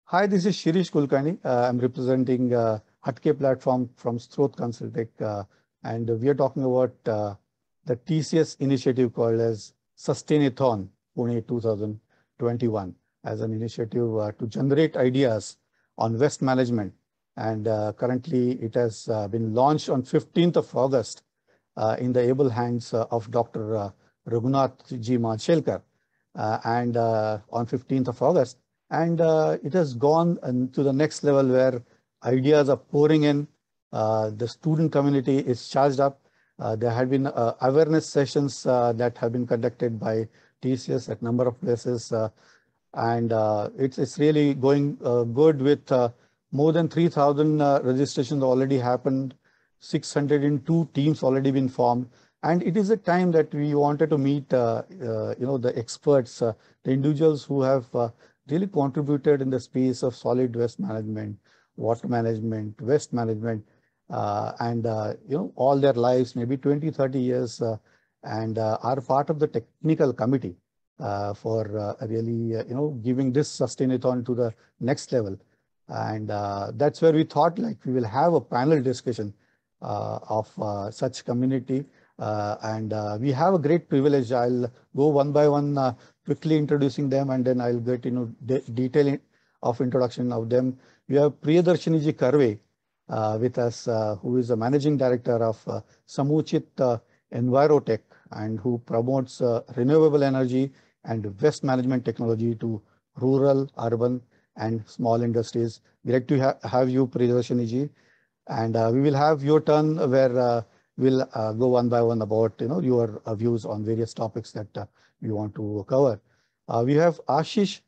Hi, this is Shirish Kulkarni. I'm representing Hatke platform from Strot Consultech, and we are talking about the TCS initiative called as Sustainathon Pune 2021 as an initiative to generate ideas on waste management. And currently, it has been launched on 15th of August in the able hands of Dr. Raghunath G. Manshelkar. And on 15th of August. And it has gone to the next level where ideas are pouring in. The student community is charged up. There had been awareness sessions that have been conducted by TCS at number of places. And it's really going good with more than 3,000 registrations already happened, 602 teams already been formed. And it is a time that we wanted to meet, the experts, the individuals who have really contributed in the space of solid waste management, water management, waste management, and, all their lives, maybe 20, 30 years, and are part of the technical committee for really, giving this Sustainathon to the next level. And that's where we thought like we will have a panel discussion of such community. And we have a great privilege. I'll go one by one, quickly introducing them, and then I'll get detail of introduction of them. We have Priyadarshini Karve with us, who is the managing director of Samuchit Envirotech, and who promotes renewable energy and waste management technology to rural, urban, and small industries. Great to have you, Priyadarshini. And we will have your turn where we'll go one by one about your views on various topics that we want to cover. We have Ashish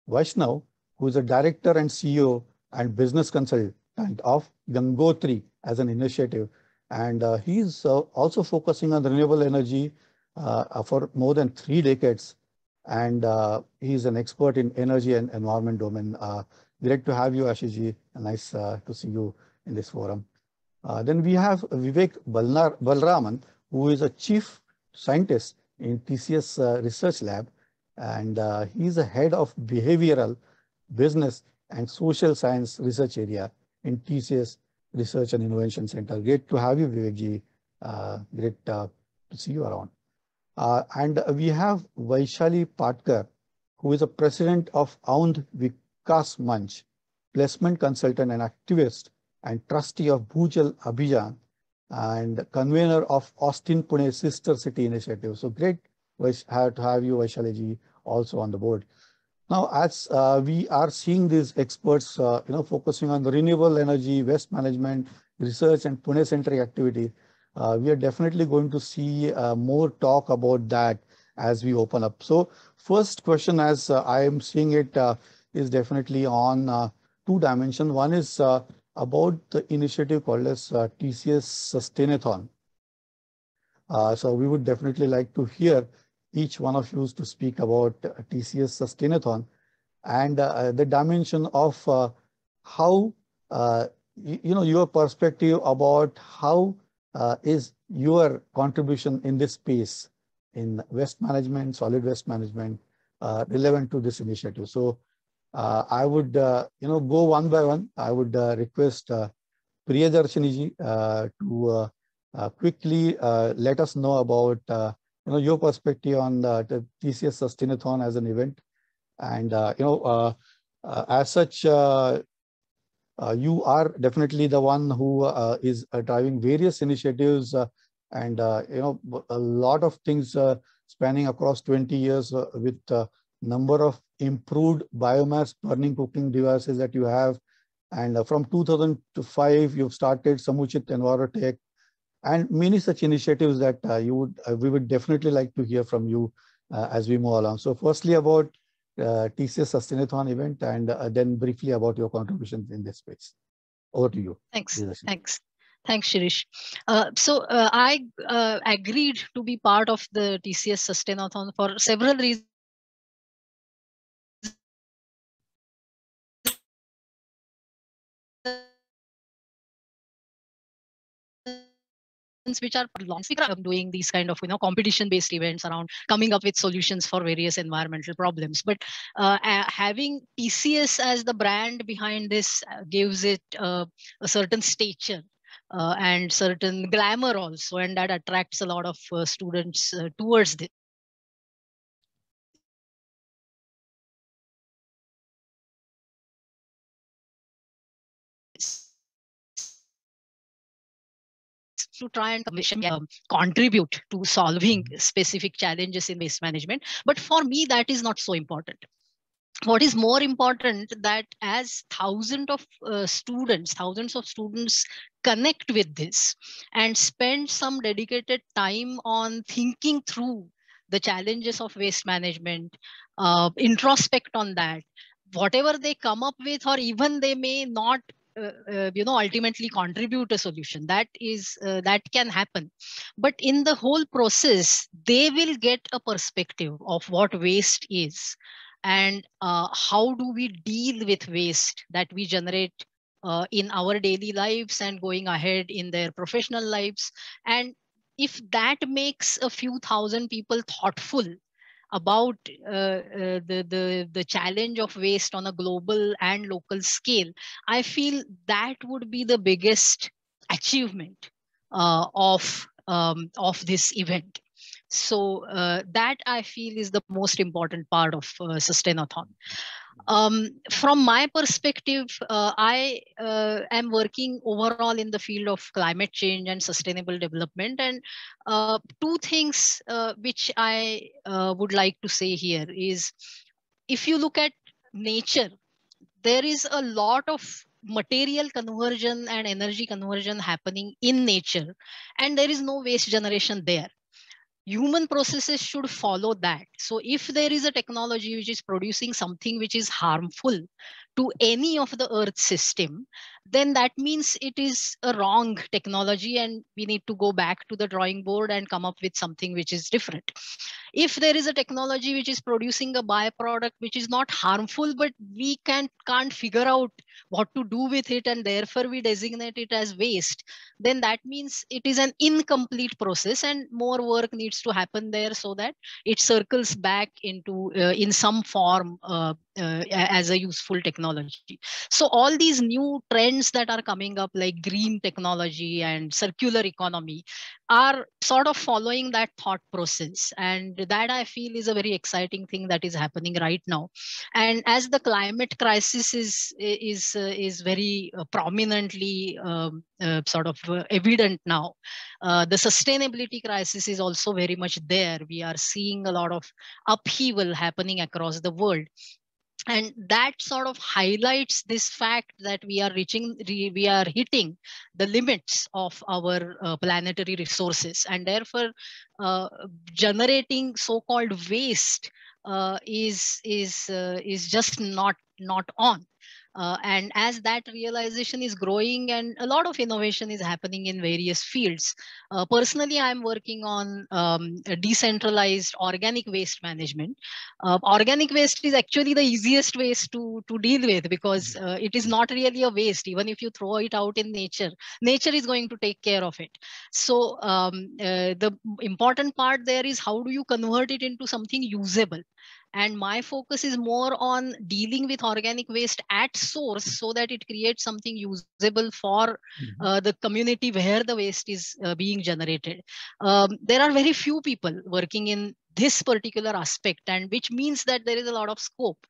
Vaishnav, who is a director and CEO and business consultant of Gangotri as an initiative. And he's also focusing on renewable energy for more than 3 decades. And he's an expert in energy and environment domain. Great to have you, Ashish. Nice to see you in this forum. Then we have Vivek Balraman, who is a chief scientist in TCS Research Lab, and he's a head of behavioral, business, and social science research area in TCS Research and Innovation Center. Great to have you, Vivekji. Great to see you around. And we have Vaishali Patkar, who is a president of Aund Vikas Manch, placement consultant and activist, and trustee of Bhujal Abhijan, and convener of Austin Pune Sister City Initiative. So great to have you, Vaishali ji, also on the board. Now, as we are seeing these experts, focusing on the renewable energy, waste management, research, and Pune-centric activity, we are definitely going to see more talk about that as we open up. So, first question, as I am seeing it, is definitely on 2 dimensions. One is about the initiative called as TCS Sustainathon. So we would definitely like to hear each one of you to speak about TCS Sustainathon and the dimension of how, your perspective about how is your contribution in this space in waste management, solid waste management, relevant to this initiative. So I would, go one by one. I would request Priyadarshini ji to quickly let us know about your perspective on the TCS Sustainathon as an event, and as such, you are definitely the one who is driving various initiatives and a lot of things spanning across 20 years with number of improved biomass burning cooking devices that you have. And from 2005, you've started Samuchit Envirotech and many such initiatives that we would definitely like to hear from you as we move along. So firstly about TCS Sustainathon event, and then briefly about your contributions in this space. Over to you. Thanks. Thanks. Thanks, Shirish. I agreed to be part of the TCS Sustainathon for several reasons. which are doing these kind of competition-based events around coming up with solutions for various environmental problems. But having TCS as the brand behind this gives it a certain stature and certain glamour also, and that attracts a lot of students towards this. To try and contribute to solving specific challenges in waste management. But for me, that is not so important. What is more important, that as thousands of students connect with this and spend some dedicated time on thinking through the challenges of waste management, introspect on that, whatever they come up with, or even they may not ultimately contribute a solution, that can happen, but in the whole process they will get a perspective of what waste is, and how do we deal with waste that we generate in our daily lives and going ahead in their professional lives. And if that makes a few thousand people thoughtful about the challenge of waste on a global and local scale, I feel that would be the biggest achievement of this event. So that I feel is the most important part of Sustainathon. From my perspective, I am working overall in the field of climate change and sustainable development. And two things which I would like to say here is, if you look at nature, there is a lot of material conversion and energy conversion happening in nature, and there is no waste generation there. Human processes should follow that. So if there is a technology which is producing something which is harmful to any of the earth system, then that means it is a wrong technology and we need to go back to the drawing board and come up with something which is different. If there is a technology which is producing a byproduct which is not harmful, but we can't figure out what to do with it, and therefore we designate it as waste, then that means it is an incomplete process and more work needs to happen there so that it circles back into in some form as a useful technology. So all these new trends that are coming up, like green technology and circular economy, are sort of following that thought process, and that I feel is a very exciting thing that is happening right now. And as the climate crisis is very prominently evident now, the sustainability crisis is also very much there. We are seeing a lot of upheaval happening across the world, and that sort of highlights this fact that we are hitting the limits of our planetary resources, and therefore generating so-called waste is just not on. And as that realization is growing and a lot of innovation is happening in various fields, personally I'm working on a decentralized organic waste management. Organic waste is actually the easiest waste to deal with, because it is not really a waste. Even if you throw it out in nature, nature is going to take care of it. So the important part there is, how do you convert it into something usable? And my focus is more on dealing with organic waste at source, so that it creates something usable for the community where the waste is being generated. There are very few people working in this particular aspect, and which means that there is a lot of scope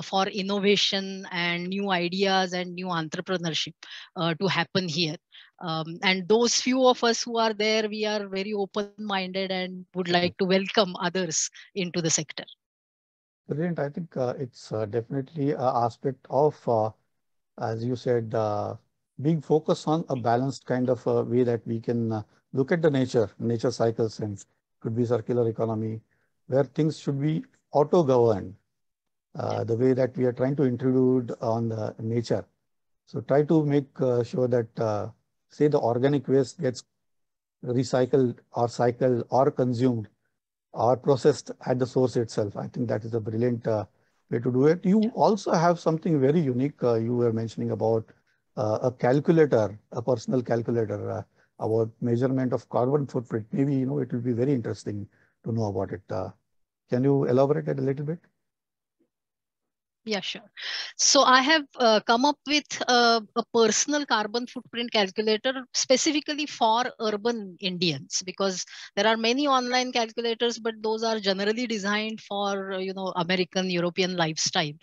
for innovation and new ideas and new entrepreneurship to happen here. And those few of us who are there, we are very open-minded and would like to welcome others into the sector. Brilliant. I think it's definitely an aspect of, as you said, being focused on a balanced kind of way that we can look at the nature cycles, and could be circular economy, where things should be auto-governed, the way that we are trying to intrude on the nature. So try to make sure that, say, the organic waste gets recycled or cycled or consumed or processed at the source itself. I think that is a brilliant way to do it. You also have something very unique. You were mentioning about a calculator, a personal calculator. about measurement of carbon footprint. Maybe, it will be very interesting to know about it. Can you elaborate it a little bit? Yeah, sure. So I have come up with a personal carbon footprint calculator specifically for urban Indians, because there are many online calculators, but those are generally designed for, American, European lifestyle.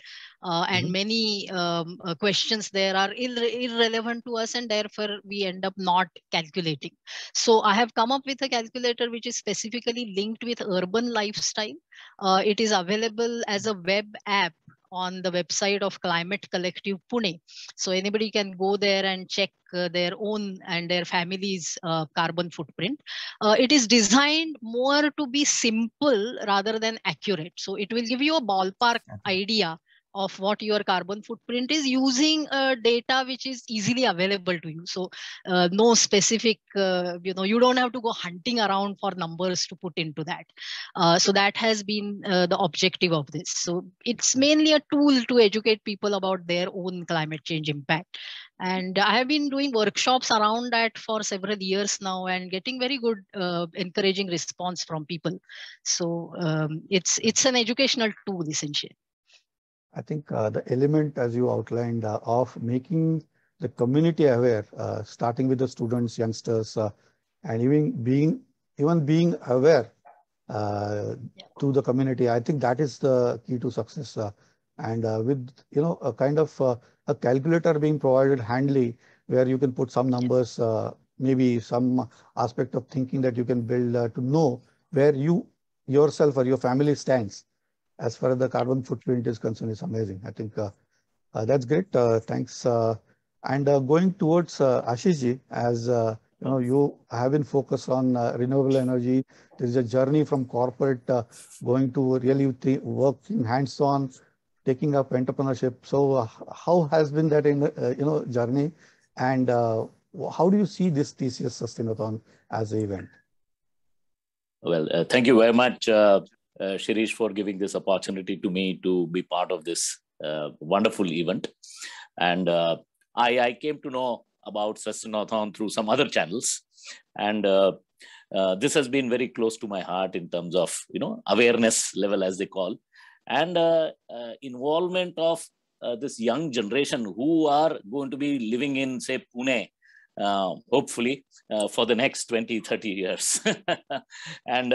And many questions there are irrelevant to us, and therefore we end up not calculating. So I have come up with a calculator which is specifically linked with urban lifestyle. It is available as a web app on the website of Climate Collective Pune. So anybody can go there and check their own and their family's carbon footprint. It is designed more to be simple rather than accurate. So it will give you a ballpark idea of what your carbon footprint is, using data which is easily available to you. So no specific, you don't have to go hunting around for numbers to put into that. So that has been the objective of this. So it's mainly a tool to educate people about their own climate change impact. And I have been doing workshops around that for several years now and getting very good, encouraging response from people. So it's an educational tool essentially. I think the element, as you outlined, of making the community aware, starting with the students, youngsters, and even being aware to the community, I think that is the key to success. And with a kind of a calculator being provided handily, where you can put some numbers, maybe some aspect of thinking that you can build to know where you yourself or your family stands as far as the carbon footprint is concerned, is amazing. I think that's great. Thanks. And going towards Ashish ji, as you have been focused on renewable energy. There is a journey from corporate going to really working hands-on, taking up entrepreneurship. So how has been that journey, and how do you see this TCS Sustainathon as an event? Well, thank you very much, Shirish, for giving this opportunity to me to be part of this wonderful event. And I came to know about Sustainathon through some other channels. And this has been very close to my heart in terms of, awareness level, as they call, and involvement of this young generation who are going to be living in, say, Pune, hopefully for the next 20, 30 years. And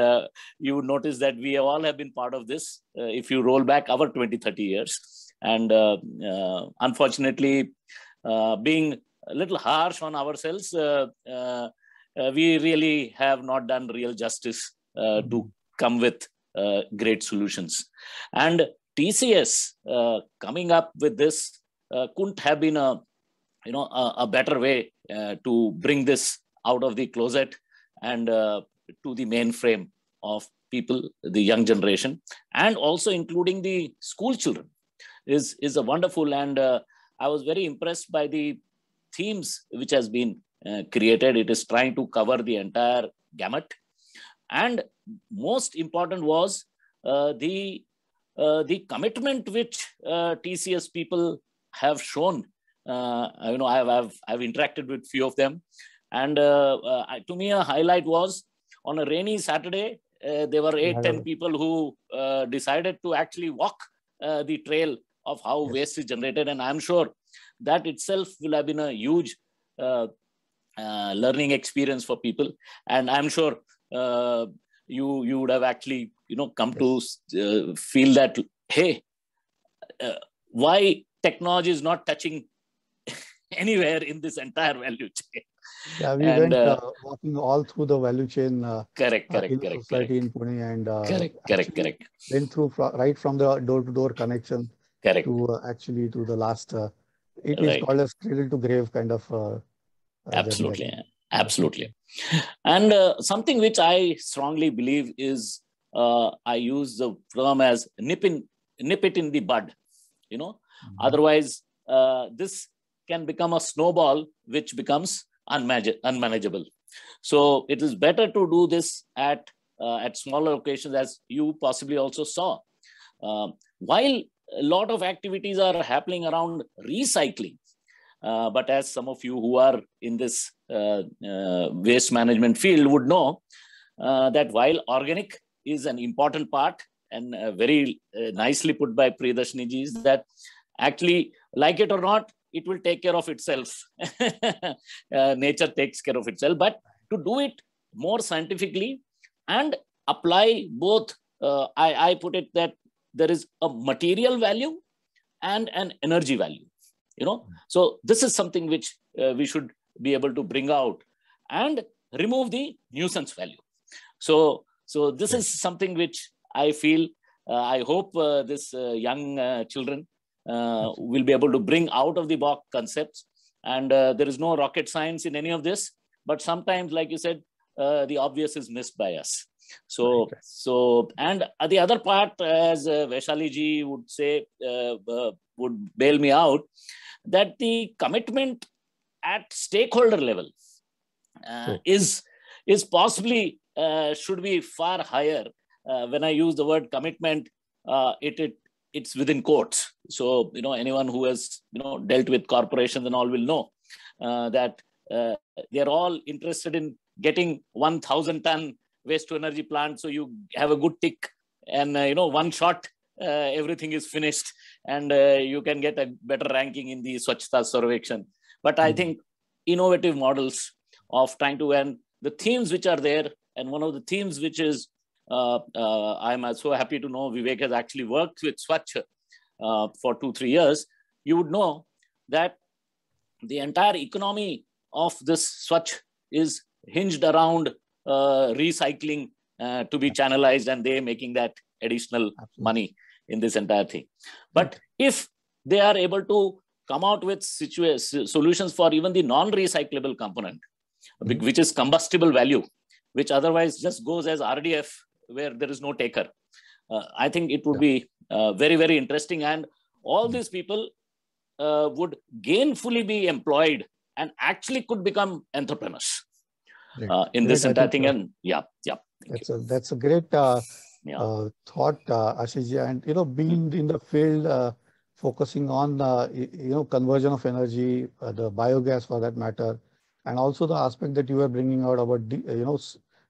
you would notice that we all have been part of this, if you roll back our 20, 30 years. And unfortunately, being a little harsh on ourselves, we really have not done real justice to come with great solutions. And TCS coming up with this couldn't have been a better way to bring this out of the closet and to the mainframe of people, the young generation, and also including the school children is a wonderful. And I was very impressed by the themes which has been created. It is trying to cover the entire gamut. And most important was the commitment which TCS people have shown. I've interacted with few of them, and to me a highlight was on a rainy Saturday. There were 8-10 people who decided to actually walk the trail of how waste is generated, and I'm sure that itself will have been a huge learning experience for people. And I'm sure you would have actually come to feel that, hey, why technology is not touching anywhere in this entire value chain. Yeah, we went walking all through the value chain. Correct. Society in Pune, and correct. Went through right from the door-to-door connection to actually to the last. It is called as cradle to grave kind of. Absolutely. And something which I strongly believe is I use the term as nip it in the bud. Otherwise this can become a snowball which becomes unmanageable. So it is better to do this at smaller occasions, as you possibly also saw. While a lot of activities are happening around recycling, but as some of you who are in this waste management field would know that while organic is an important part, and very nicely put by Priyadarshini ji, is that actually, like it or not, it will take care of itself. Nature takes care of itself. But to do it more scientifically and apply both, I put it that there is a material value and an energy value. So this is something which we should be able to bring out and remove the nuisance value. So this is something which I feel, I hope this young children will be able to bring out of the box concepts. And there is no rocket science in any of this, but sometimes, like you said, the obvious is missed by us. So and the other part, as Vaishali ji would say, would bail me out, that the commitment at stakeholder level is possibly should be far higher. When I use the word commitment, it's within quotes. So anyone who has dealt with corporations and all will know that they're all interested in getting 1,000-ton waste to energy plant. So you have a good tick, and one shot, everything is finished, and you can get a better ranking in the Swachhata Sarvekshan. But I think innovative models of trying to, and the themes which are there, and one of the themes which is, I'm so happy to know Vivek has actually worked with Swachh for 2-3 years. You would know that the entire economy of this Swachh is hinged around recycling to be channelized, and they making that additional money in this entire thing. But if they are able to come out with solutions for even the non-recyclable component, which is combustible value, which otherwise just goes as RDF, where there is no taker, I think it would be very, very interesting. And all these people would gainfully be employed and actually could become entrepreneurs in this entire thing. And that's a great thought, Ashish ji. And being in the field, focusing on conversion of energy, the biogas for that matter, and also the aspect that you were bringing out about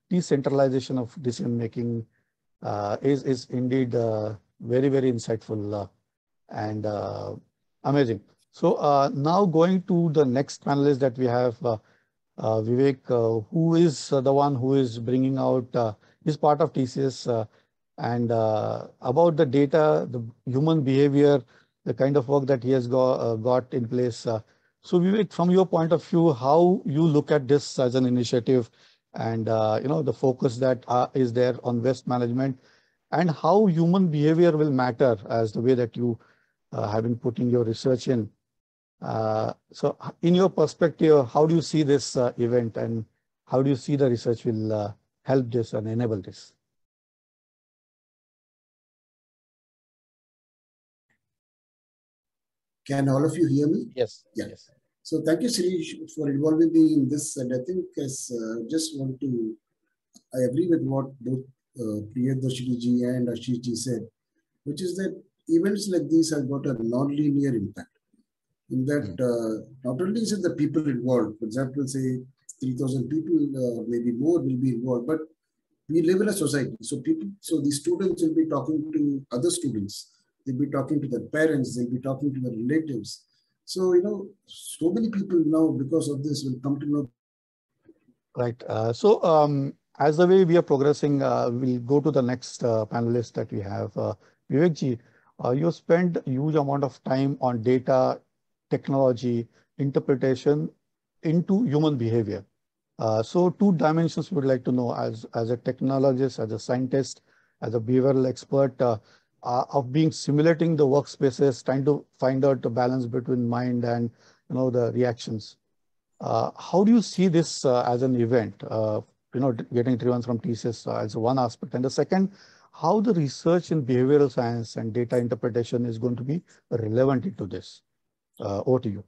decentralization of decision making is indeed very, very insightful and amazing. So now going to the next panelist that we have, Vivek, who is the one who is bringing out his part of TCS and about the data, the human behavior, the kind of work that he has got in place. So Vivek, from your point of view, how you look at this as an initiative, and the focus that is there on waste management, and how human behavior will matter as the way that you have been putting your research in. So in your perspective, how do you see this event, and how do you see the research will help this and enable this? Can all of you hear me? Yes. Yeah. Yes. So thank you, Shirish, for involving me in this. And I think I agree with what both Priyadarshini ji and Ashish ji said, which is that events like these have got a non-linear impact. In that, not only is it the people involved, for example, say 3,000 people, maybe more will be involved, but we live in a society. So the students will be talking to other students. They'll be talking to their parents. They'll be talking to their relatives. So, so many people now, because of this, will come to know. Right. As the way we are progressing, we'll go to the next panelist that we have. Vivek ji, you spent a huge amount of time on data, technology, interpretation into human behavior. So 2 dimensions we would like to know as a technologist, as a scientist, as a behavioral expert, of being simulating the workspaces, trying to find out the balance between mind and the reactions. How do you see this as an event? Getting driven from TCS as one aspect, and the second, how the research in behavioral science and data interpretation is going to be relevant into this. Over to you.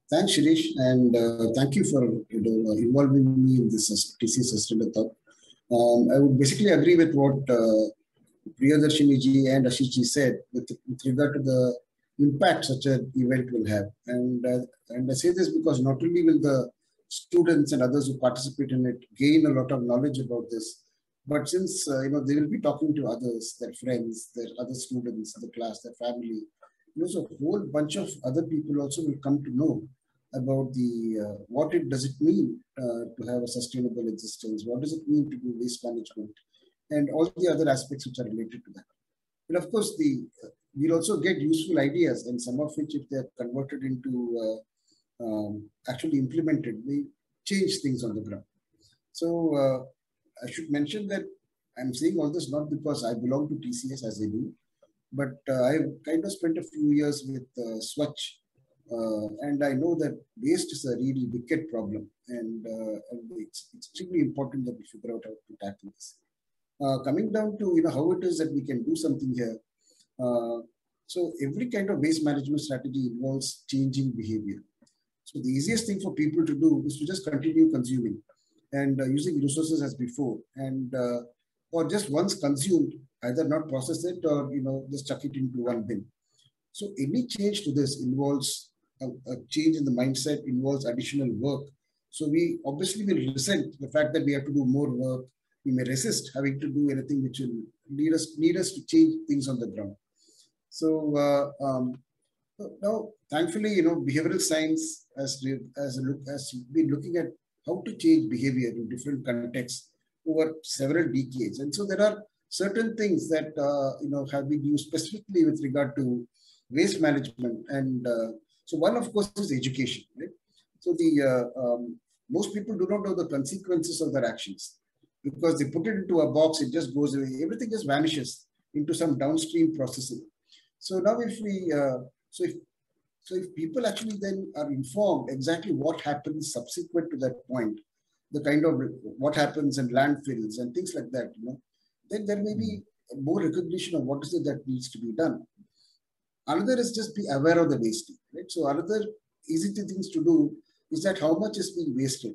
Thanks, Shirish, and thank you for involving me in this TCS Sustainathon. I would basically agree with what Priyadarshini ji and Ashish ji said with regard to the impact such an event will have. And I say this because not only will the students and others who participate in it gain a lot of knowledge about this. But since they will be talking to others, their friends, their other students, the class, their family, so a whole bunch of other people also will come to know about the what does it mean to have a sustainable existence, what does it mean to do waste management, and all the other aspects which are related to that. And of course, we'll also get useful ideas, and some of which, if they're converted into actually implemented, may change things on the ground. So I should mention that I'm saying all this not because I belong to TCS as I do, but I've kind of spent a few years with Swachh, and I know that waste is a really wicked problem, and it's extremely important that we figure out how to tackle this. Coming down to how it is that we can do something here. So every kind of waste management strategy involves changing behavior. So the easiest thing for people to do is to just continue consuming and using resources as before, and or just once consumed, either not process it or just chuck it into one bin. So any change to this involves a change in the mindset, involves additional work. So we obviously will resent the fact that we have to do more work. We may resist having to do anything which will need us to change things on the ground. So now, thankfully, behavioral science has been looking at how to change behavior in different contexts over several decades. And so there are certain things that have been used specifically with regard to waste management. And so one, of course, is education. Right? So most people do not know the consequences of their actions, because they put it into a box, it just goes away. Everything just vanishes into some downstream processing. So now if we, if people actually then are informed exactly what happens subsequent to that point, the kind of what happens in landfills and things like that, then there may be more recognition of what is it that needs to be done. Another is just be aware of the wasting. Right? So another easy things to do is that how much is being wasted.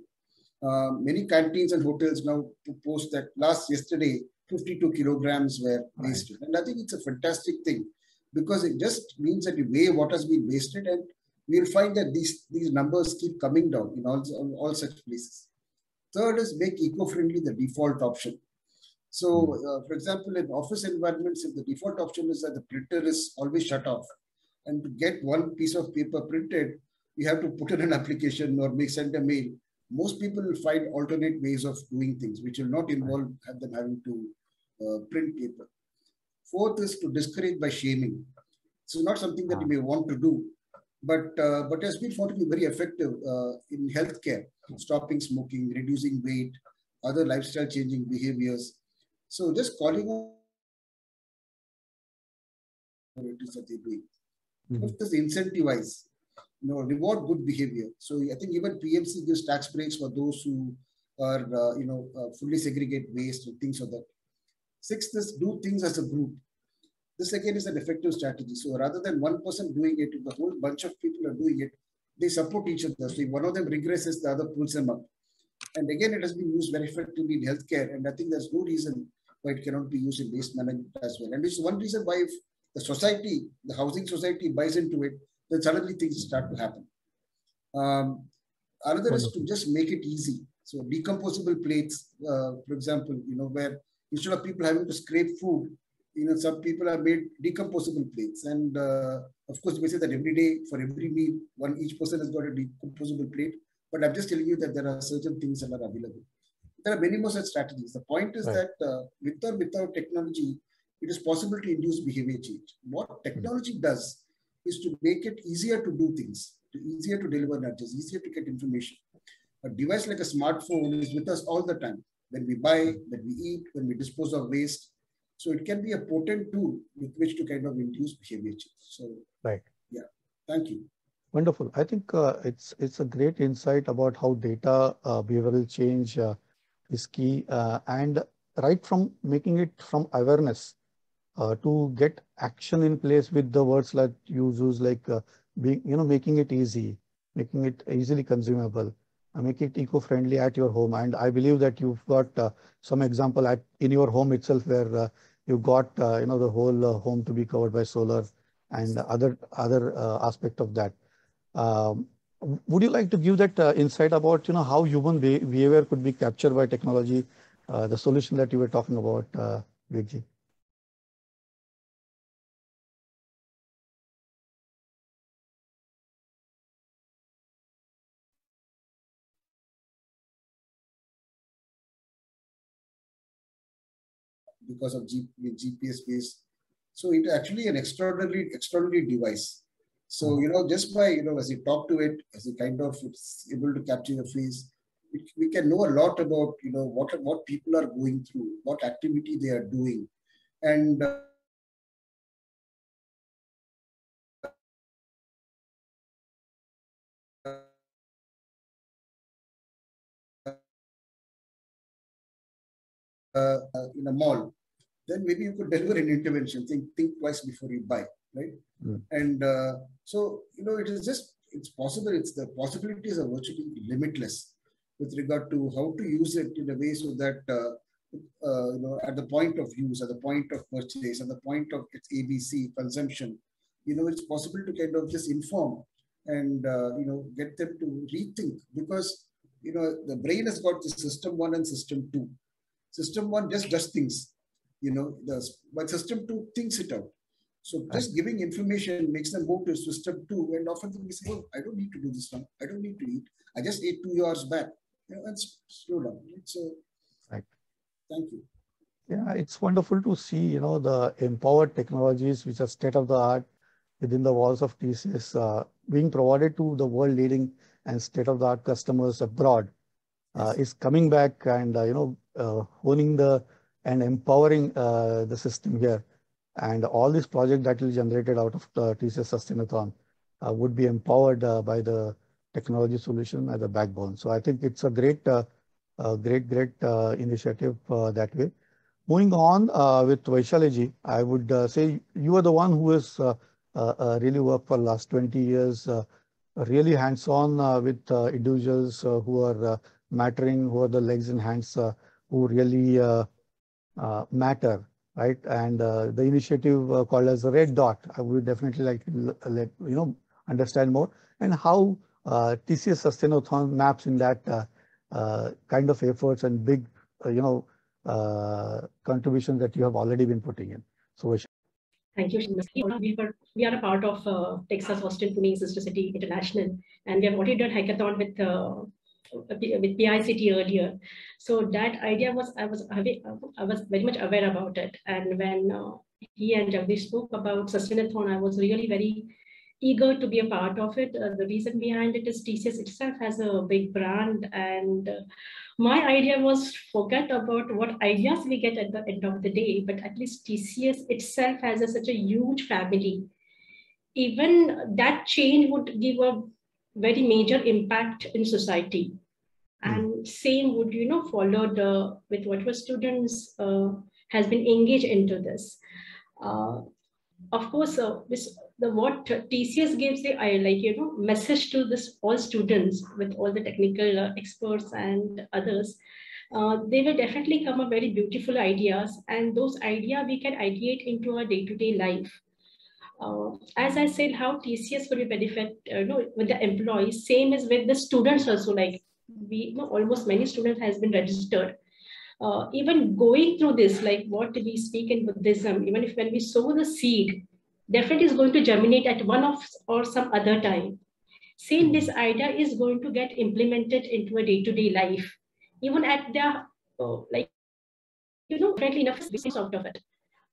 Many canteens and hotels now post that yesterday, 52 kilograms were wasted. Right. And I think it's a fantastic thing, because it just means that you weigh what has been wasted, and we'll find that these numbers keep coming down in all such places. Third is make eco-friendly the default option. So, for example, in office environments, if the default option is that the printer is always shut off, and to get one piece of paper printed, you have to put in an application or send a mail. Most people will find alternate ways of doing things, which will not involve them having to print paper. Fourth is to discourage by shaming. This is not something that you may want to do, but has been found to be very effective in healthcare, stopping smoking, reducing weight, other lifestyle changing behaviors. So just calling out what it is that they're doing. Fifth is incentivize, reward good behavior. So I think even PMC gives tax breaks for those who are, fully segregate waste and things like that. Sixth is do things as a group. This again is an effective strategy. So rather than one person doing it, if the whole bunch of people are doing it, they support each other. So if one of them regresses, the other pulls them up. And again, it has been used very effectively in healthcare. And I think there's no reason why it cannot be used in waste management as well. And this is one reason why if the society, the housing society buys into it, then suddenly things start to happen. Another is to just make it easy. So decomposable plates, for example, where instead of people having to scrape food, some people have made decomposable plates. And of course, we say that every day for every meal, each person has got a decomposable plate. But I'm just telling you that there are certain things that are available. There are many more such strategies. The point is that with or without technology, it is possible to induce behavior change. What technology does is to make it easier to do things, easier to deliver nudges, easier to get information. A device like a smartphone is with us all the time. When we buy, when we eat, when we dispose of waste. So it can be a potent tool with which to kind of induce behavior change. So, yeah, thank you. Wonderful. I think it's a great insight about how data behavioral change is key, and right from making it from awareness to get action in place with the words like you use, like making it easy, making it easily consumable, make it eco-friendly at your home. And I believe that you've got some example in your home itself where you got the whole home to be covered by solar and other aspect of that. would you like to give that insight about, how human behavior could be captured by technology, the solution that you were talking about, Vivek? Because of GPS based. So it's actually an extraordinary device. So, just by, as you talk to it, as you kind of it's able to capture your face, we can know a lot about, what people are going through, what activity they are doing. And in a mall, then maybe you could deliver an intervention. Think twice before you buy, right? And so, it is just, it's possible. The possibilities are virtually limitless with regard to how to use it in a way so that, at the point of use, at the point of purchase, at the point of its ABC consumption, it's possible to kind of just inform and, get them to rethink, because, the brain has got the system 1 and system 2. System 1 just does things, but system 2 thinks it out. So just giving information makes them move to system 2, and often we say, oh, I don't need to do this now. I don't need to eat. I just ate 2 hours back. And slow down. So, right. Thank you. Yeah, it's wonderful to see, the empowered technologies which are state of the art within the walls of TCS being provided to the world leading and state of the art customers abroad. Is coming back and, honing and empowering the system here. And all these projects that will be generated out of the TCS Sustainathon would be empowered by the technology solution as a backbone. So I think it's a great initiative that way. Moving on with Vaishali, I would say you are the one who has really worked for the last 20 years, really hands-on with individuals who are mattering, who are the legs and hands who really matter, right? And the initiative called as the Red Dot, I would definitely like to understand more, and how TCS Sustainathon maps in that kind of efforts and big, contributions that you have already been putting in. So, thank you. We are a part of Texas Austin Pune Sister City International, and we have already done hackathon with PICT earlier. So that idea was, I was very much aware about it. And when he and Jagdish spoke about Sustainathon, I was really very eager to be a part of it. The reason behind it is TCS itself has a big brand, and my idea was forget about what ideas we get at the end of the day, but at least TCS itself has such a huge family. Even that change would give a very major impact in society. And same would, followed with whatever students has been engaged into this. Of course, what TCS gives the message to this all students with all the technical experts and others. They will definitely come up very beautiful ideas, and those ideas we can ideate into our day-to-day life. As I said, how TCS will benefit with the employees, same as with the students also. Like we almost many students has been registered. Even going through this, like what we speak in Buddhism, even if when we sow the seed, definitely is going to germinate at one of or some other time. Same, this idea is going to get implemented into a day-to-day life, even at the friendly enough business out of it.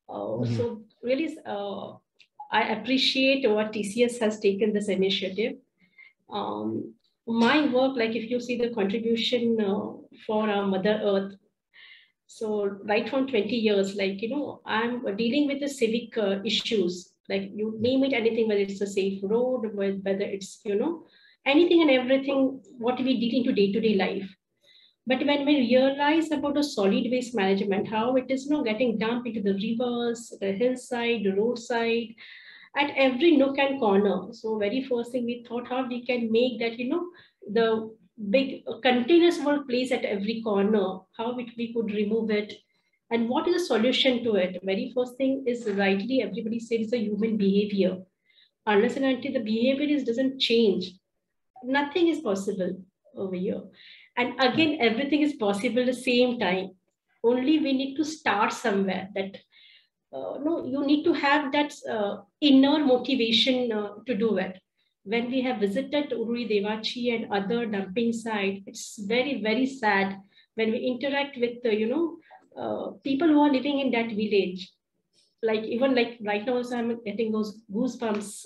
So really, I appreciate what TCS has taken this initiative. My work, like if you see the contribution for Mother Earth, so right from 20 years, I'm dealing with the civic issues, like you name it, anything, whether it's a safe road, whether it's, anything and everything, what we deal into day-to-day life. But when we realize about the solid waste management, how it is getting dumped into the rivers, the hillside, the roadside, at every nook and corner. So very first thing we thought how we can make that, the big containers were placed at every corner, how we could remove it, and what is the solution to it. Very first thing is, rightly everybody says, it's a human behavior. Unless and until the behavior doesn't change, nothing is possible over here. And again, everything is possible at the same time. Only we need to start somewhere. That no, you need to have that inner motivation to do it. When we have visited Ururi Devachi and other dumping site, it's very, very sad when we interact with people who are living in that village. Like even like right now, also I'm getting those goosebumps,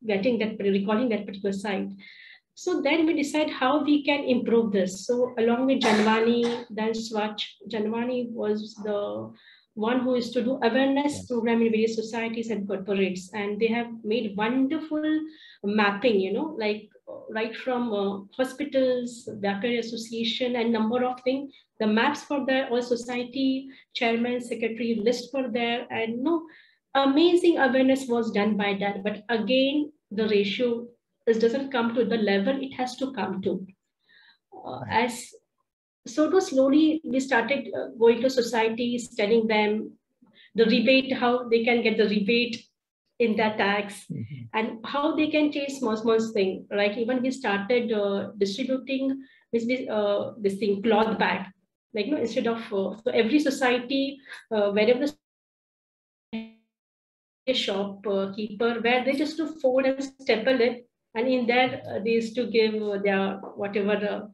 getting that, recalling that particular site. So then we decide how we can improve this. So along with Janvani, then Swachh, Janvani was the one who is to do awareness program in various societies and corporates. And they have made wonderful mapping, like right from hospitals, Bakari Association, and number of things. The maps for the all society, chairman, secretary list for there. And amazing awareness was done by that. But again, the ratio doesn't come to the level it has to come to. Slowly we started going to societies, telling them the rebate, how they can get the rebate in their tax, and how they can change small thing. Right? Even we started distributing this thing, cloth bag. Like instead of so every society, wherever the shopkeeper, where they just to fold and staple it, and in there they used to give their whatever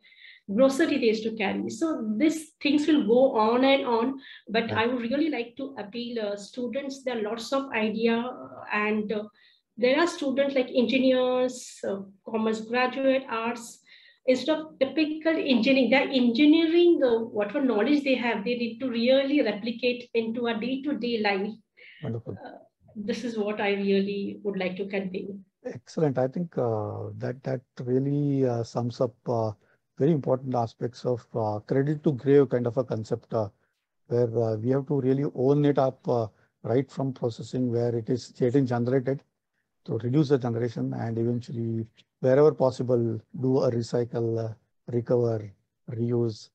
grocery they used to carry. So these things will go on and on, but I would really like to appeal students. There are lots of idea, and there are students like engineers, commerce graduate, arts. Instead of typical engineering, they're engineering whatever knowledge they have, they need to really replicate into a day-to-day life. Wonderful. This is what I really would like to convey. Excellent. I think that really sums up very important aspects of cradle to grave kind of a concept where we have to really own it up right from processing where it is getting generated to reduce the generation, and eventually wherever possible do a recycle, recover, reuse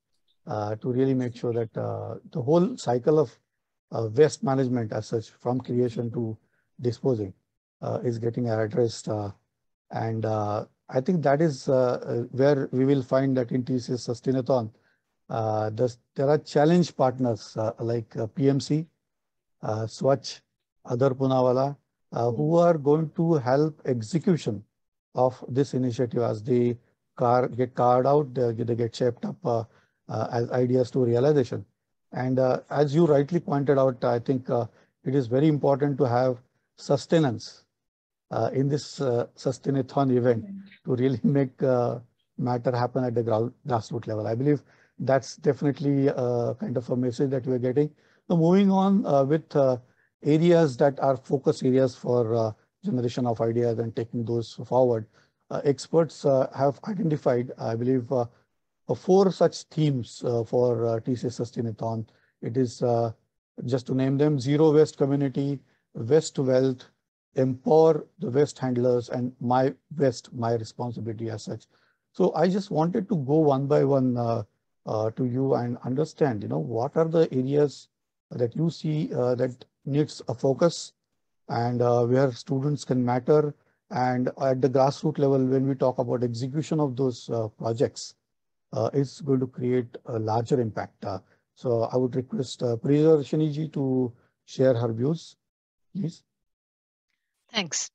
to really make sure that the whole cycle of waste management as such from creation to disposing is getting addressed. And I think that is where we will find that in TCS Sustainathon, there are challenge partners like PMC, Swachh, Aadhar Poonawalla, who are going to help execution of this initiative as they get carved out, they get shaped up as ideas to realization. And as you rightly pointed out, I think it is very important to have sustenance in this Sustainathon event to really make matter happen at the grassroots level. I believe that's definitely kind of a message that we're getting. So moving on with areas that are focus areas for generation of ideas and taking those forward. Experts have identified, I believe, 4 such themes for TCS Sustainathon. It is, just to name them, Zero Waste Community, Waste to Wealth, Empower the Waste Handlers, and My Waste, My Responsibility as such. So I just wanted to go one by one to you and understand, what are the areas that you see that needs a focus and where students can matter. And at the grassroots level, when we talk about execution of those projects, it's going to create a larger impact. So I would request Priyadarshini ji to share her views, please. Thanks.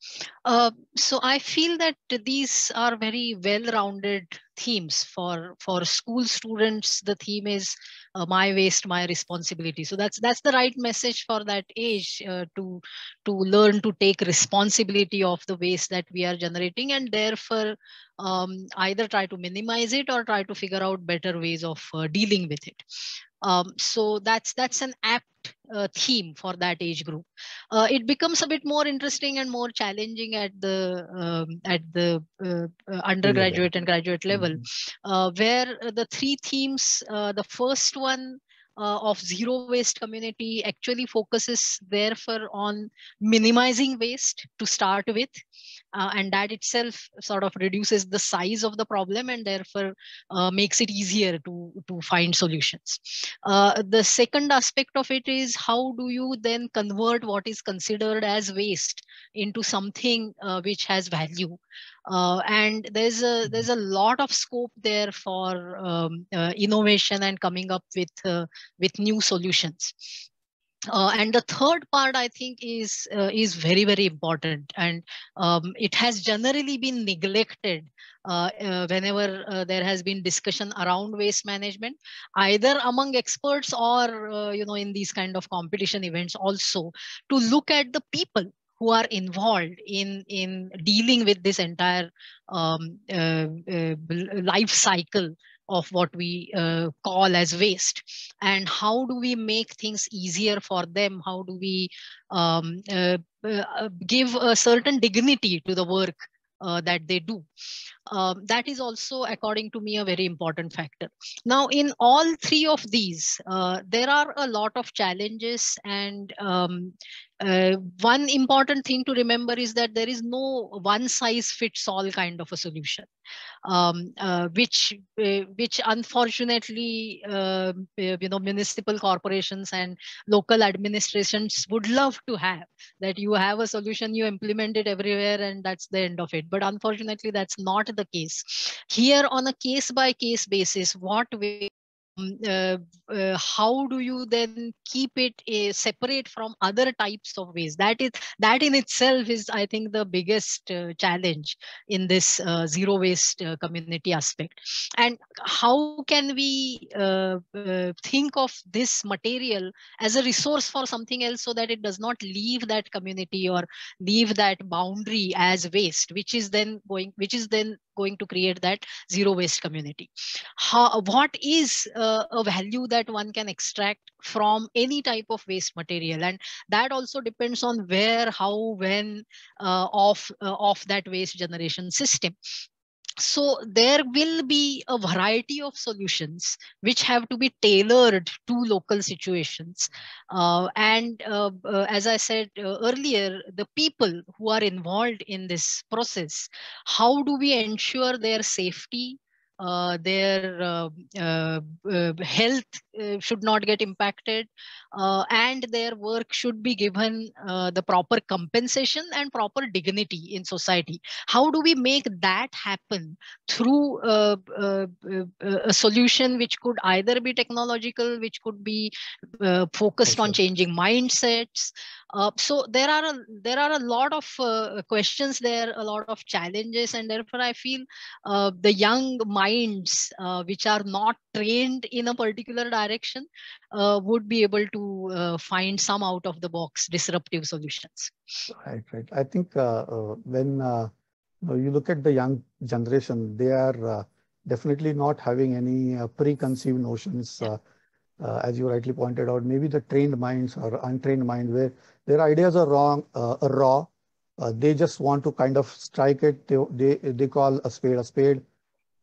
So I feel that these are very well-rounded themes for school students. The theme is my waste, my responsibility. So that's the right message for that age to learn to take responsibility of the waste that we are generating, and therefore either try to minimize it or try to figure out better ways of dealing with it. So that's an apt theme for that age group. It becomes a bit more interesting and more challenging at the undergraduate and graduate level, where the 3 themes, the first one of zero waste community actually focuses therefore on minimizing waste to start with, and that itself sort of reduces the size of the problem and therefore makes it easier to find solutions. The second aspect of it is, how do you then convert what is considered as waste into something which has value? And there's a lot of scope there for innovation and coming up with new solutions. And the third part, I think, is very, very important, and it has generally been neglected whenever there has been discussion around waste management, either among experts or in these kind of competition events also, to look at the people who are involved in dealing with this entire life cycle of what we call as waste, and how do we make things easier for them? How do we give a certain dignity to the work that they do? That is also, according to me, a very important factor. Now, in all three of these, there are a lot of challenges, and one important thing to remember is that there is no one size fits all kind of a solution, which unfortunately municipal corporations and local administrations would love to have. That you have a solution, you implement it everywhere, and that's the end of it. But unfortunately, that's not the case. Here, on a case by case basis, what way, how do you then keep it separate from other types of waste? That in itself is, I think, the biggest challenge in this zero waste community aspect. And how can we think of this material as a resource for something else, so that it does not leave that community or leave that boundary as waste, which is then going to create that zero waste community? What is a value that one can extract from any type of waste material? And that also depends on where, how, when of that waste generation system. So there will be a variety of solutions which have to be tailored to local situations. And as I said earlier, the people who are involved in this process, how do we ensure their safety, their health should not get impacted, and their work should be given the proper compensation and proper dignity in society? How do we make that happen through a solution which could either be technological, which could be focused on changing mindsets? So there are a lot of questions there, a lot of challenges, and therefore I feel the young minds which are not trained in a particular direction would be able to find some out of the box disruptive solutions. Right. I think when you look at the young generation, they are definitely not having any preconceived notions. As you rightly pointed out, maybe the trained minds or untrained minds, where their ideas are raw. They just want to kind of strike it. They call a spade,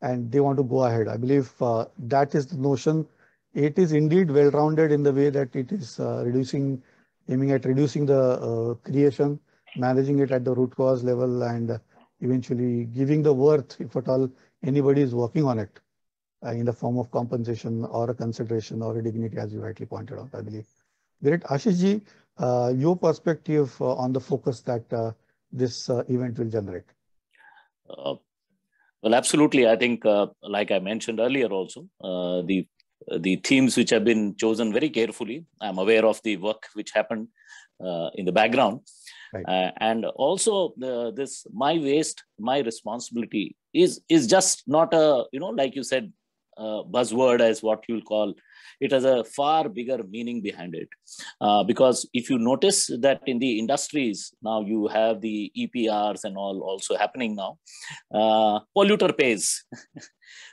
and they want to go ahead. I believe that is the notion. It is indeed well-rounded in the way that it is aiming at reducing the creation, managing it at the root cause level, and eventually giving the worth, if at all anybody is working on it, in the form of compensation or a consideration or a dignity, as you rightly pointed out, I believe. Great. Ashish ji, your perspective on the focus that this event will generate. Well, absolutely. I think, like I mentioned earlier also, the themes which have been chosen very carefully. I'm aware of the work which happened in the background. Right. And also this my waste, my responsibility is just not a, like you said, buzzword as what you'll call. It has a far bigger meaning behind it. Because if you notice that in the industries, now you have the EPRs and all also happening now, polluter pays.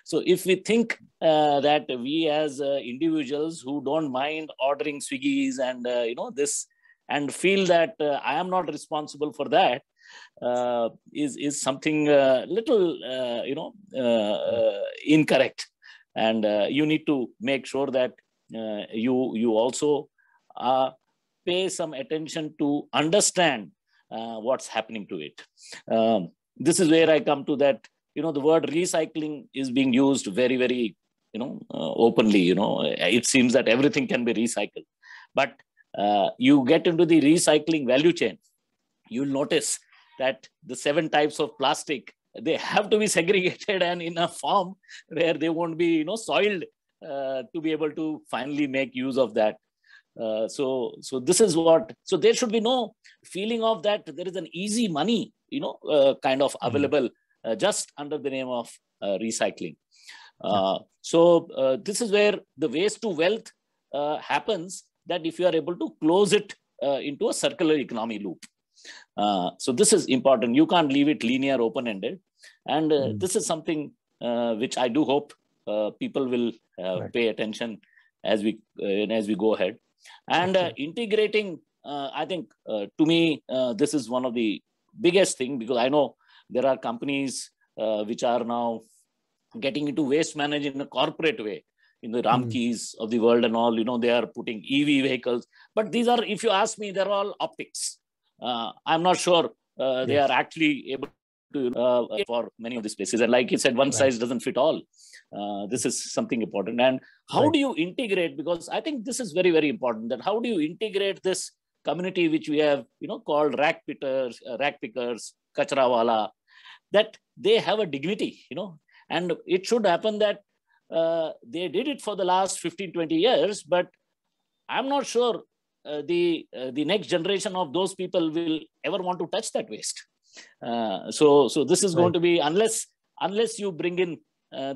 So if we think that we as individuals who don't mind ordering Swiggies and, this, and feel that I am not responsible for that, is something little, incorrect. And you need to make sure that you also pay some attention to understand what's happening to it. This is where I come to that, the word recycling is being used very, very, openly. It seems that everything can be recycled. But you get into the recycling value chain, you'll notice that the 7 types of plastic, they have to be segregated and in a form where they won't be, soiled to be able to finally make use of that. So this is what, so there should be no feeling of that there is an easy money, kind of available just under the name of recycling. So this is where the waste to wealth happens, that if you are able to close it into a circular economy loop. So this is important. You can't leave it linear, open-ended. And this is something which I do hope people will pay attention as we go ahead. And integrating, I think, to me, this is one of the biggest thing, because I know there are companies which are now getting into waste management in a corporate way, in the Ramkis of the world and all, they are putting EV vehicles. But these are, if you ask me, they're all optics. I'm not sure they are actually able to for many of these places. And like you said, one size doesn't fit all. This is something important. And how do you integrate? Because I think this is very, very important, that how do you integrate this community, which we have, called rack pickers, kachrawala, that they have a dignity, and it should happen that they did it for the last 15, 20 years, but I'm not sure the next generation of those people will ever want to touch that waste. So this is going to be, unless you bring in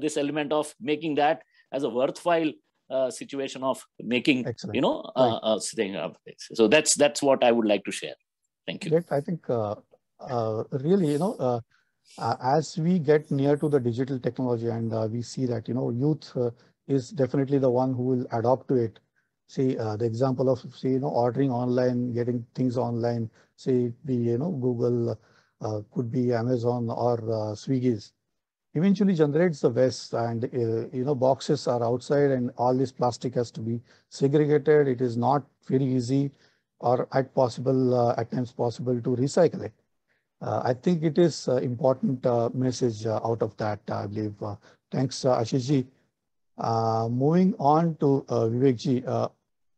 this element of making that as a worthwhile situation of making, staying up. So that's what I would like to share. Thank you. I think really, as we get near to the digital technology and we see that, youth is definitely the one who will adopt to it. See, the example of, say, ordering online, getting things online, say, the, Google, could be Amazon or Swiggy's, eventually generates the waste, and, boxes are outside and all this plastic has to be segregated. It is not very easy or at times possible to recycle it. I think it is important message out of that, I believe. Thanks, Ashish ji. Moving on to Vivek ji,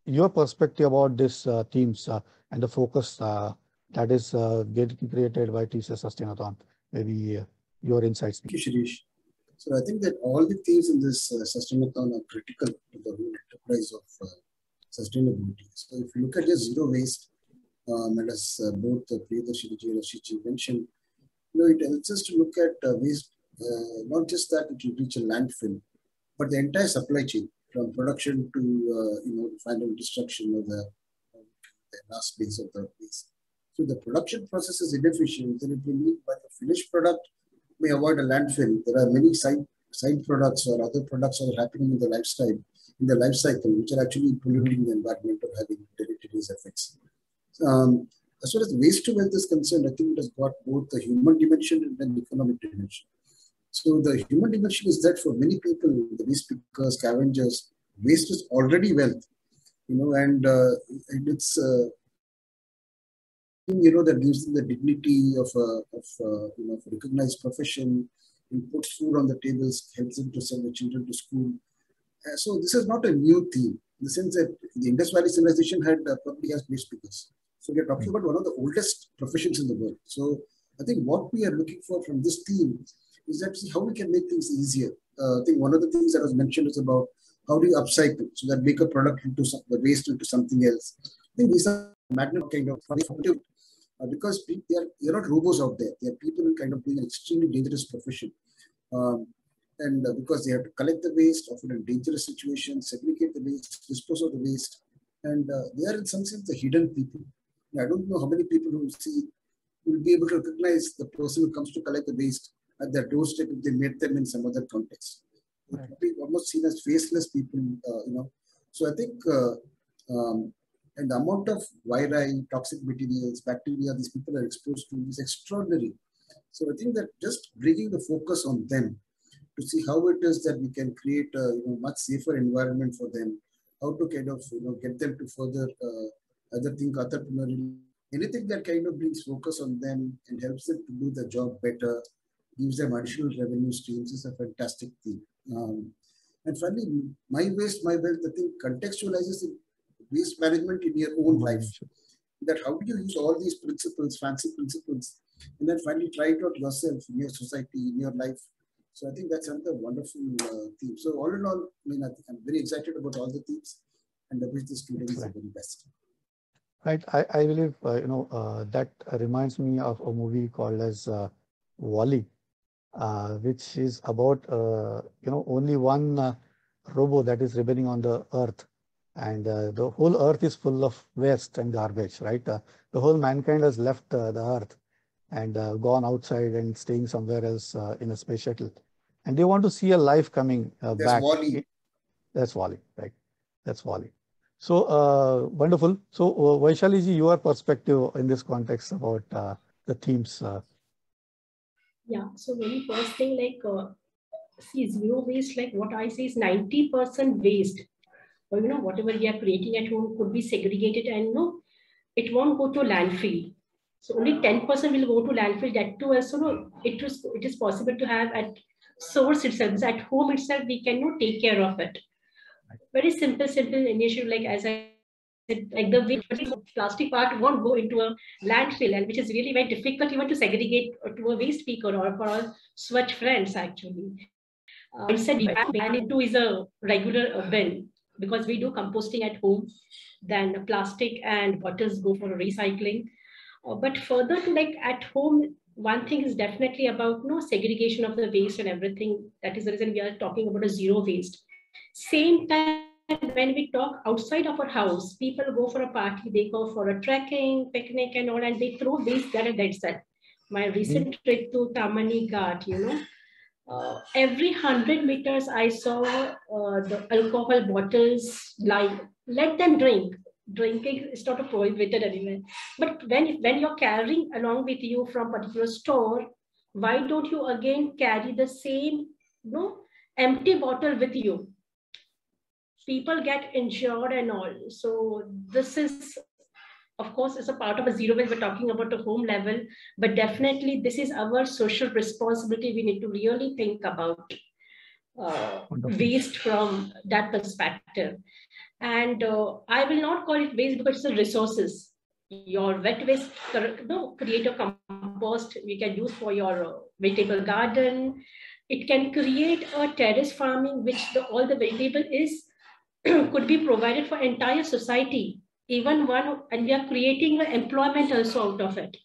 your perspective about this themes and the focus that is getting created by TCS Sustainathon. Maybe your insights. Thank you, Shirish. So I think that all the themes in this Sustainathon are critical to the whole enterprise of sustainability. So if you look at just zero waste, and as both Priyadarshini ji and Ashish ji mentioned, it helps us to look at waste, not just that it will reach a landfill, but the entire supply chain, from production to final destruction of the last phase of the waste. So the production process is inefficient, then it will mean by the finished product may avoid a landfill. There are many side products or other products that are happening in the life cycle, which are actually polluting the environment or having deleterious effects. As far as the waste to wealth is concerned, I think it has got both the human dimension and the economic dimension. So the human dimension is that for many people, the waste pickers, scavengers, waste is already wealth, and it's that gives them the dignity of a recognized profession, and puts food on the tables, helps them to send the children to school. So this is not a new theme, in the sense that the Indus Valley civilization probably has waste pickers. So we are talking about one of the oldest professions in the world. So I think what we are looking for from this theme is that see how we can make things easier. I think one of the things that was mentioned is about how do you upcycle, so that make a product into the waste into something else. I think these are magnet kind of because they are not robots out there. They are people kind of doing an extremely dangerous profession. And because they have to collect the waste, often in dangerous situations, segregate the waste, dispose of the waste. And they are in some sense the hidden people. I don't know how many people who will be able to recognize the person who comes to collect the waste at their doorstep if they met them in some other context. They will be almost seen as faceless people, So I think, and the amount of viri, toxic materials, bacteria these people are exposed to is extraordinary. So I think that just bringing the focus on them to see how it is that we can create a much safer environment for them, how to kind of get them to further either think entrepreneurially anything that kind of brings focus on them and helps them to do the job better, gives them additional revenue streams is a fantastic thing. And finally, my waste, my wealth, I think contextualizes waste management in your own life. That how do you use all these principles, fancy principles, and then finally try it out yourself in your society, in your life. So I think that's another wonderful theme. So all in all, I mean, I'm very excited about all the themes, and I wish the students the very best. Right. I believe, that reminds me of a movie called as WALL-E, which is about, only one robo that is rebelling on the earth. And the whole earth is full of waste and garbage, right? The whole mankind has left the earth and gone outside and staying somewhere else in a space shuttle. And they want to see a life coming back. WALL-E. That's WALL-E, right? That's WALL-E. So wonderful. So Vaishali ji, your perspective in this context about the themes. Yeah, so very first thing, like, see, zero waste, like what I say is 90% waste. Or, whatever we are creating at home could be segregated and, it won't go to landfill. So only 10% will go to landfill. That too, also, it is possible to have at source itself. So at home itself, we can take care of it. Very simple initiative, like as I said, like the plastic part won't go into a landfill, and which is really very difficult even to segregate to a waste picker or for our Swachh friends actually. Instead, ban into is a regular bin because we do composting at home. Then plastic and bottles go for recycling. But further to like at home, one thing is definitely about segregation of the waste and everything. That is the reason we are talking about a zero waste. Same time, when we talk outside of our house, people go for a party, they go for a trekking, picnic and all, and they throw waste there and that's it. My recent trip to Tamani Ghat, every 100 meters, I saw the alcohol bottles lying. Let them drink. Drinking is not prohibited anywhere. But when you're carrying along with you from a particular store, why don't you again carry the same empty bottle with you? People get injured and all. So this is, of course, it's a part of a zero waste. We're talking about the home level, but definitely this is our social responsibility. We need to really think about waste from that perspective. And I will not call it waste because it's a resources. Your wet waste, create a compost we can use for your vegetable garden. It can create a terrace farming, which all the vegetable is could be provided for entire society, even one, and we are creating employment also out of it.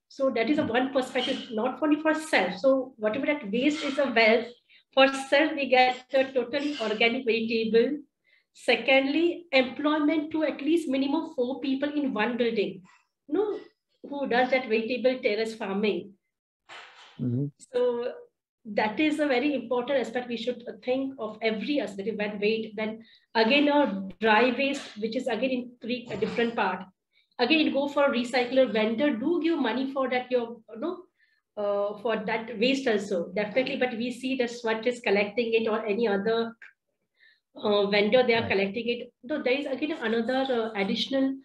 So that is a one perspective, not only for self. So whatever that waste is a wealth, for self we get a totally organic vegetable. Secondly, employment to at least minimum 4 people in one building, who does that vegetable terrace farming. So that is a very important aspect. We should think of every aspect. When weight, then again a dry waste, which is again in 3 different part. Again, it go for a recycler. Vendor do give money for that, for that waste also, definitely. But we see that Swachh is collecting it or any other vendor, they are collecting it. So there is again another additional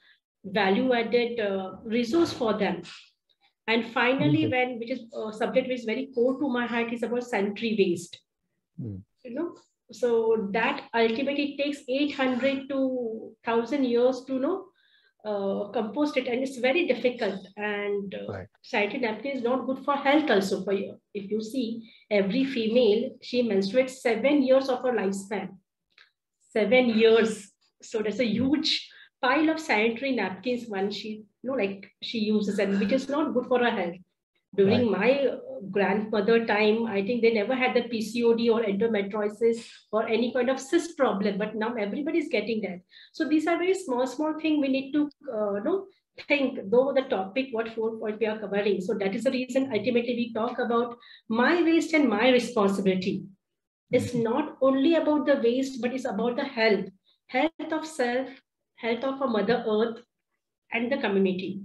value-added resource for them. And finally, which is a subject which is very core to my heart, is about sanitary waste. So that ultimately takes 800 to 1,000 years to compost it, and it's very difficult. And sanitary napkin is not good for health also. For you, if you see every female, she menstruates 7 years of her lifespan. 7 years. So there's a huge pile of sanitary napkins she uses, and which is not good for her health. During my grandmother time, I think they never had the PCOD or endometriosis or any kind of cyst problem, but now everybody's getting that. So these are very small things we need to think, though the topic, what 4 point we are covering. So that is the reason ultimately we talk about my waste and my responsibility. It's not only about the waste, but it's about the health of self, health of a Mother Earth and the community.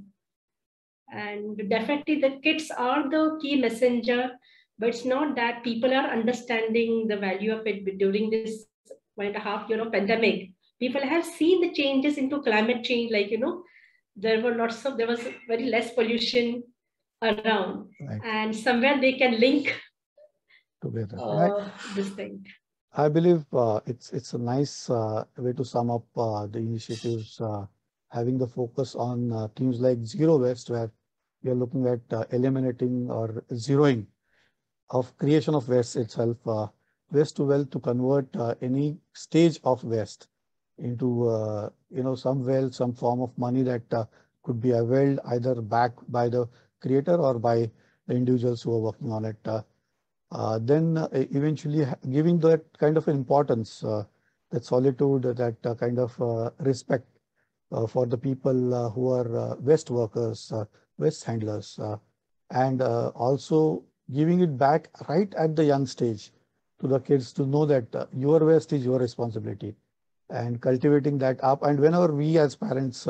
And definitely the kids are the key messenger, but it's not that people are understanding the value of it during this 1.5 year of pandemic. People have seen the changes into climate change, like, there was very less pollution around, Right. and somewhere they can link together. this thing. I believe it's a nice way to sum up the initiatives, having the focus on themes like zero waste, where we are looking at eliminating or zeroing of creation of waste itself, waste to wealth, to convert any stage of waste into some wealth, some form of money that could be availed either back by the creator or by the individuals who are working on it. Then eventually giving that kind of importance, that solitude, that kind of respect for the people who are waste workers, waste handlers, and also giving it back right at the young stage to the kids to know that your waste is your responsibility, and cultivating that up. And whenever we as parents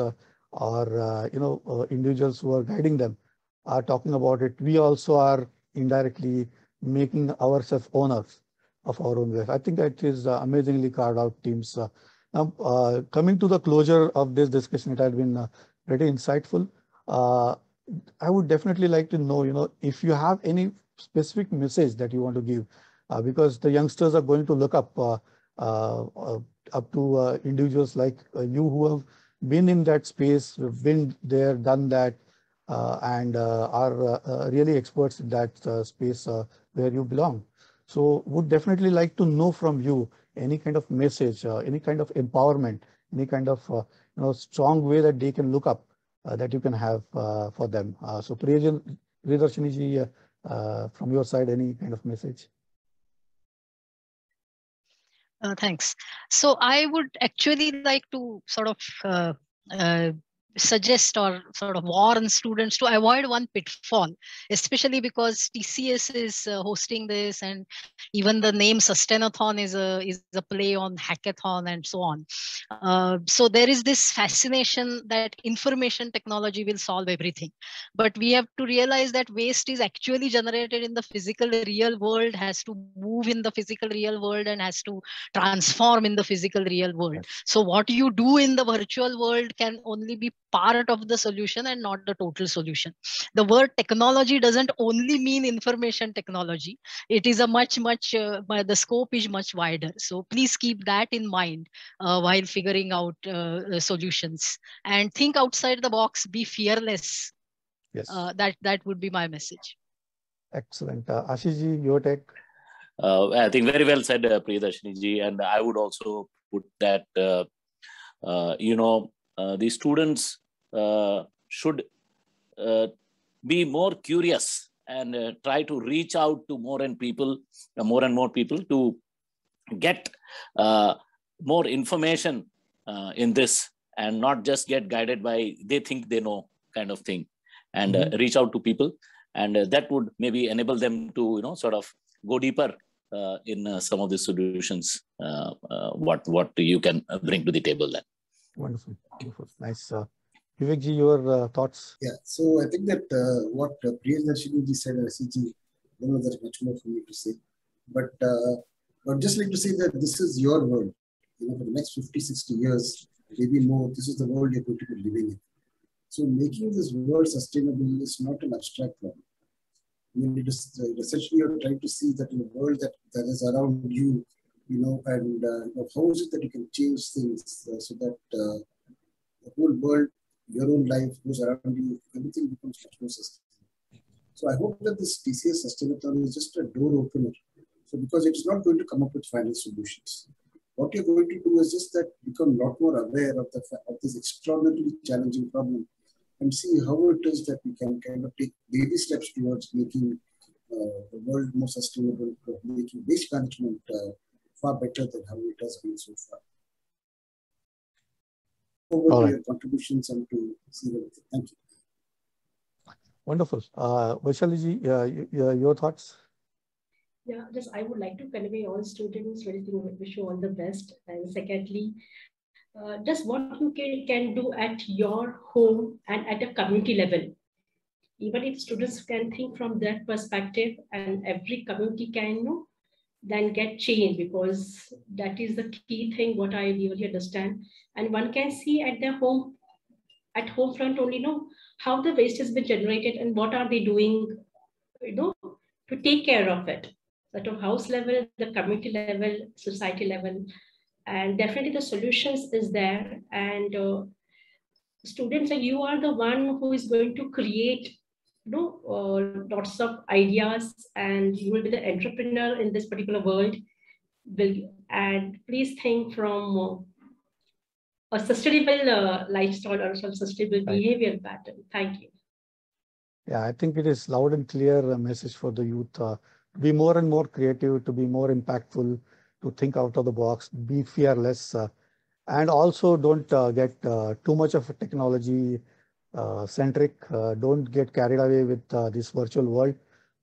or individuals who are guiding them are talking about it, we also are indirectly making ourselves owners of our own waste. I think that is amazingly carved out teams. Now, coming to the closure of this discussion, it has been pretty insightful. I would definitely like to know, if you have any specific message that you want to give, because the youngsters are going to look up to individuals like you who have been in that space, who've been there, done that, and are really experts in that space where you belong. So would definitely like to know from you any kind of message, any kind of empowerment, any kind of strong way that they can look up that you can have for them. So Priyadarshini ji, from your side, any kind of message? Thanks. So I would actually like to sort of suggest or sort of warn students to avoid one pitfall, especially because TCS is hosting this, and even the name Sustainathon is a play on hackathon and so on. So there is this fascination that information technology will solve everything, but we have to realize that waste is actually generated in the physical real world, has to move in the physical real world, and has to transform in the physical real world. Yes. So what you do in the virtual world can only be part of the solution and not the total solution. The word technology doesn't only mean information technology. It is a much, the scope is much wider. So please keep that in mind while figuring out solutions, and think outside the box, be fearless. Yes. That would be my message. Excellent. Ashish ji, your take? I think very well said, Priyadarshini ji. And I would also put that, the students should be more curious and try to reach out to more and more people to get more information in this, and not just get guided by they think they know kind of thing, and reach out to people, and that would maybe enable them to sort of go deeper in some of the solutions what you can bring to the table then. Wonderful. Nice. Vivek ji, your thoughts? Yeah, so I think that what Priyadarshini ji said, Ashish ji, I don't know there's much more for me to say, but I'd just like to say that this is your world. For the next 50, 60 years, maybe more, this is the world you're going to be living in. So making this world sustainable is not an abstract problem. It is essentially you're trying to see that in the world that is around you, and how is it that you can change things so that the whole world, your own life goes around you, everything becomes much more sustainable. So I hope that this TCS Sustainathon is just a door opener. So because it's not going to come up with final solutions. What you're going to do is just that become a lot more aware of this extraordinarily challenging problem, and see how it is that we can kind of take baby steps towards making the world more sustainable, making waste management far better than how it has been so far. Over to your contributions and to see everything. Thank you. Wonderful. Vaishali ji, your thoughts? Yeah, just I would like to convey all students, wish you all the best. And secondly, just what you can do at your home and at a community level. Even if students can think from that perspective, and every community can then get change, because that is the key thing what I really understand. And one can see at their home at home front only, how the waste has been generated and what are they doing, to take care of it. At a house level, the community level, society level, and definitely the solutions is there. And students, you are the one who is going to create lots of ideas, and you will be the entrepreneur in this particular world. And please think from a sustainable lifestyle or some sustainable behavior pattern. Thank you. Yeah, I think it is loud and clear message for the youth to be more and more creative, to be more impactful, to think out of the box, be fearless, and also don't get too much of a technology centric. Don't get carried away with this virtual world,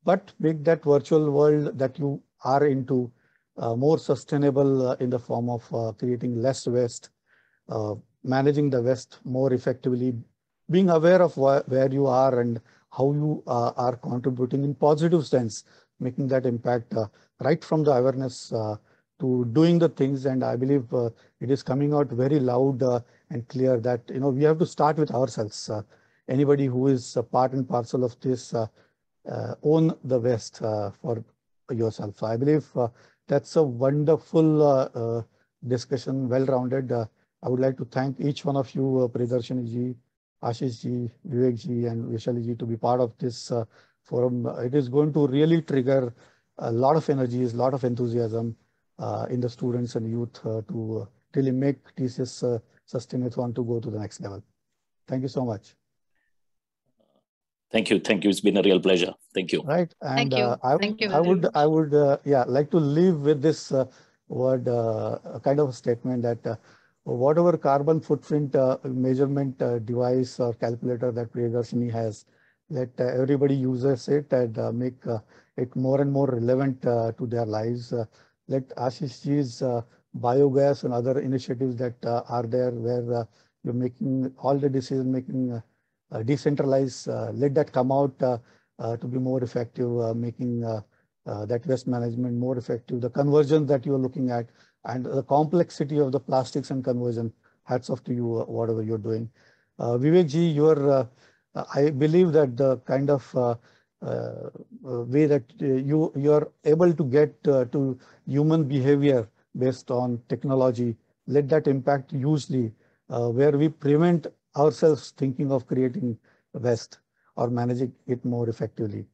but make that virtual world that you are into more sustainable in the form of creating less waste, managing the waste more effectively, being aware of where you are and how you are contributing in positive sense, making that impact right from the awareness to doing the things. And I believe it is coming out very loud and clear that we have to start with ourselves. Anybody who is part and parcel of this, own the waste for yourself. I believe that's a wonderful discussion, well-rounded. I would like to thank each one of you, Priyadarshini ji, Ashish ji, Vivek ji, and Vaishali ji, to be part of this forum. It is going to really trigger a lot of energies, a lot of enthusiasm in the students and youth to really make TCS Sustainathon to go to the next level. Thank you so much. Thank you. Thank you. It's been a real pleasure. Thank you. Right. And thank you. I would like to leave with this word, kind of a statement that whatever carbon footprint measurement device or calculator that Priyadarshini has, let everybody uses it and make it more and more relevant to their lives. Let Ashish ji's biogas and other initiatives that are there where you're making all the decision making decentralized, let that come out to be more effective, making that waste management more effective. The conversion that you're looking at and the complexity of the plastics and conversion, hats off to you, whatever you're doing. Vivek ji, I believe that the kind of way that you're able to get to human behavior based on technology, let that impact hugely where we prevent ourselves thinking of creating waste or managing it more effectively.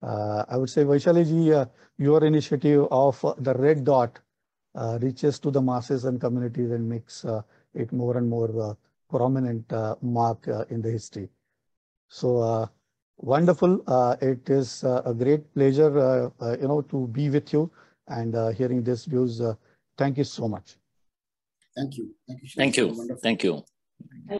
I would say, Vaishali ji, your initiative of the red dot reaches to the masses and communities and makes it more and more prominent mark in the history. So wonderful. It is a great pleasure, to be with you and hearing these views. Thank you so much. Thank you. Thank you. Thank you. Thank you.